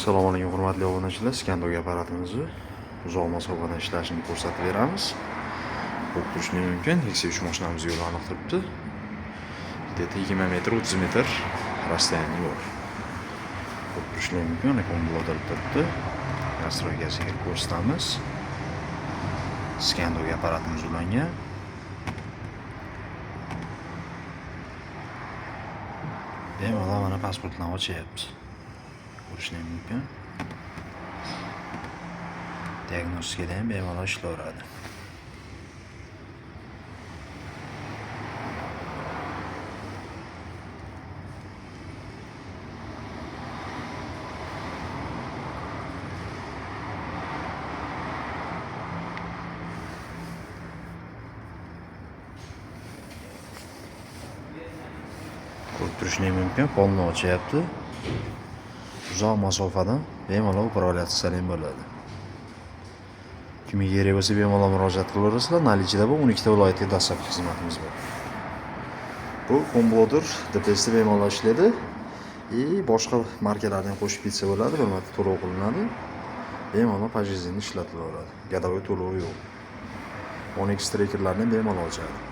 Assalomu alaykum hurmatli obunachilar. Skandog apparatimizni uzoq masofadan ishlashini ko'rsatib beramiz. Bu qurishni mumkin. X3 mashinamiz yo'lni aniq turibdi. Где-то 20 metr, 30 metr расстояние bor. Bu qurishni mumkin. Akkumulyator turibdi. Nastroykasiga ko'rsatamiz. Skandog apparatimiz ulangan. Bemalol mana pasportni ochyapti. Qurishni mumkin. Diagnostikada ham bemalol ishlayveradi. Ko'rib turishingiz mumkin, qo'lni ochyapti. Uzoq masofadan bemalol upravlyatsiya ham bo'ladi. Kimga kerak bo'lsa bemalol murojaat qilaverasizlar. Nalichida bu 12 ta viloyatga dastlabki xizmatimiz bor. Bu kombodur DPS bemalol ishlaydi. Boshqa markalardan qo'shib ketsa bo'ladi, bir marta to'lov qilinadi. Bemalol pajizini ishlatilaveradi. Gadovoy to'lovi yo'q. 12 strekerlarni bemalol ochadi.